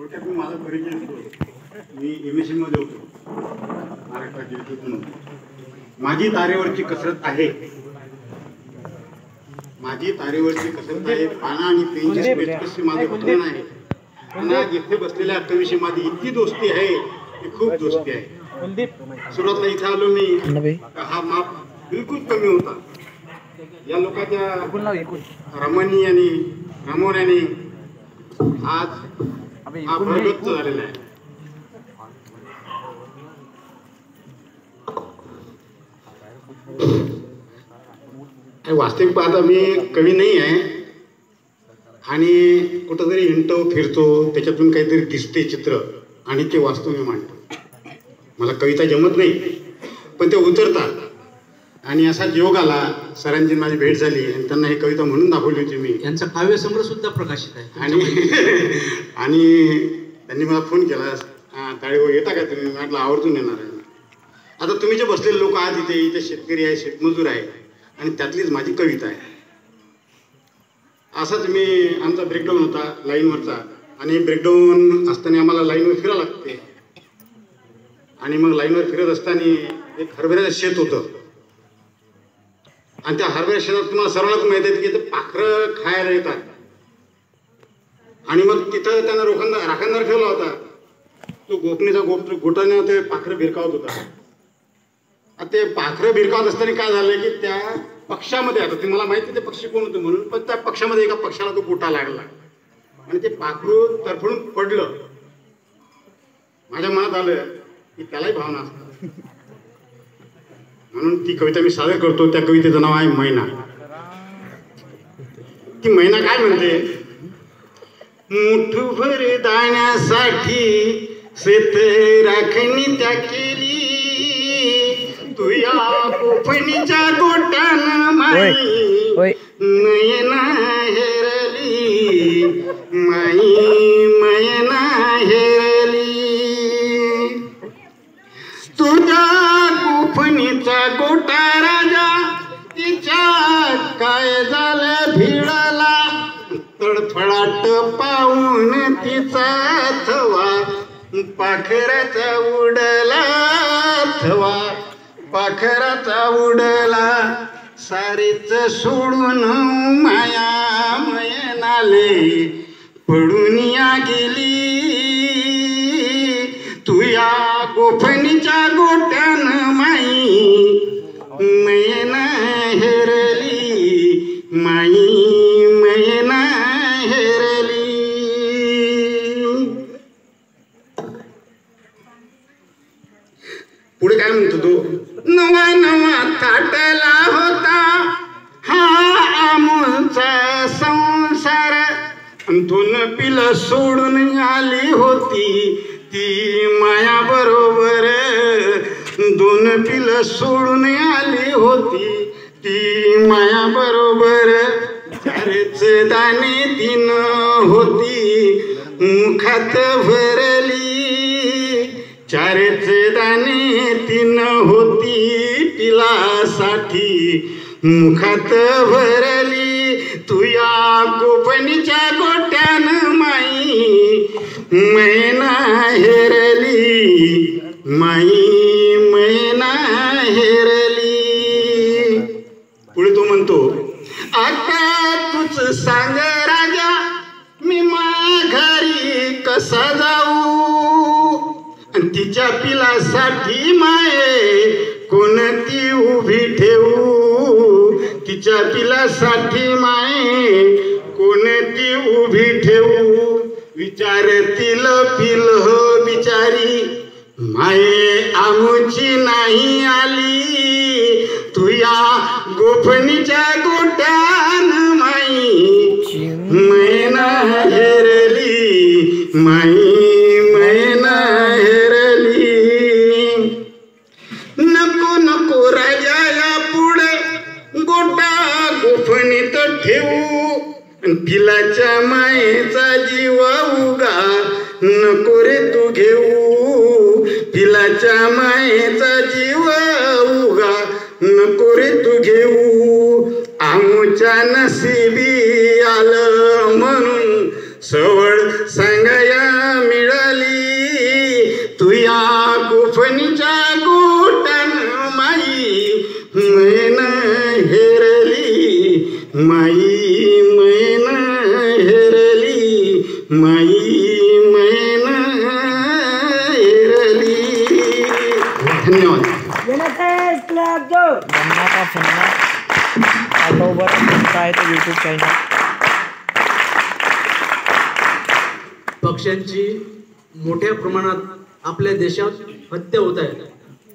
थोडक्यात मी माझा परिचय देतो. मी MSc मध्ये होतो महाराष्ट्र जिल्ह्यातून. माझी तारेवरची कसरत आहे, माझी तारेवरची कसरत आहे. पाना आणि पेनची स्पेसची माझं बंधन आहे. आणि जिथे बसलेल्या कवीशी माझी इतकी दोस्ती आहे, ती खूप दोस्ती आहे. सुरुवातीला इथे आलो मी, हा माप बिलकुल कमी होता. या लोकांच्या रमणी आणि रमवण्याने आज हा भरगच्च झालेला आहे. वास्तविक पाहता मी कवी नाही आहे आणि कुठंतरी हिंडतो फिरतो, त्याच्यातून काहीतरी दिसते चित्र आणि ते वास्तव मी मांडतो. मला कविता जमत नाही, पण ते उतरतात. आणि असा योग आला, सरांची माझी भेट झाली आणि त्यांना ही कविता म्हणून दाखवली होती मी. यांचा काव्यसंग्रह सुद्धा प्रकाशित आहे. आणि त्यांनी मला फोन केला, ताळेवर येता का तुम्ही? म्हटलं आवर्जून येणार आहे. आता तुम्ही जे बसलेले लोक आहात इथे शेतकरी आहे, शेतमजूर आहे आणि त्यातलीच माझी कविता आहे. असाच मी आमचा ब्रेकडाऊन होता लाईनवरचा, आणि ब्रेकडाऊन असताना आम्हाला लाईनवर फिरावं लागते. आणि मग लाईनवर फिरत असताना एक हरभऱ्याचं शेत होतं आणि त्या हरभऱ्या शेतात तुम्हाला सर्वांनाच माहिती आहे की पाखरं खायला येतात. आणि मग तिथं त्यानं राखणदार ठेवला होता. तो गोपणीचा गोटाने ते पाखरं भिरकावत होता. ते पाखरं भिरकावत असताना काय झालं की त्या पक्षामध्ये, आता तुम्हाला माहिती ते पक्षी कोण होतं म्हणून, पण त्या पक्षामध्ये एका पक्षाला तो गोटा लागला आणि ते पाखरू तरफडून पडलं. माझ्या मनात आलं की त्यालाही भावना असतात, म्हणून ती कविता मी सादर करतो. त्या कवितेचं नाव आहे मैना. ती मैना काय म्हणते? मुठभर दाण्यासाठी शेत राखणी त्या केली, तुया कोफणीच्या गोट्यानं माई नयना हेरली, माई मयना हेरली. तुझ्या कोफणीचा गोटा राजा तिच्या काय झालं भिडला, तडफडाट पाहून तिचा थवा पाखराचा उडला, थवा पाखराचा उडला. सारीच सोडून माया मयनाले पडून या गेली, तुया गोफणीच्या गोट्यानं माई मयना हेरली, माई मयना हेरली. पुढे काय म्हणतो तो? नवा नवा थाटला होता हा अमूलचा संसार, दोन पिलं सोडून आली होती ती माया बरोबर, दोन पिलं सोडून आली होती ती माया बरोबर. चारच दाणे तीन होती मुखात भरली, चारच दाणे तीन होती पिलासाठी मुखात भरली. तुया कोपणीच्या गोट्यानं माई मैना हेरली, माई मैना हेरली. पुढे तो म्हणतो, आता तूच सांग राजा मी माघारी कसा जाऊ, तिच्या पिलासाठी माये कोणती उभी ठेवू, तिच्या पिलासाठी माये कोणती उभी ठेवू. विचारतील पिल हो बिचारी माये आमुची नाही आली, तुया गोफणीच्या गोट्यान माई मैना हेरली, माई मैना हेरली. नको नको राजाला पुढे गोटा गोफणीत ठेवू, पिलाच्या मायेचा जीव उगा नको रे तू घेऊ, पिलाच्या मायेचा जीव उगा नको रे तू घेऊ. आमच्या नशिबी आलं म्हणून सवड सांगाया मी का पुन्हा पाठोबर तुमचा आहे तो यूट्यूब चॅनल. पक्ष्यांची मोठ्या प्रमाणात आपल्या देशात हत्या होत आहे.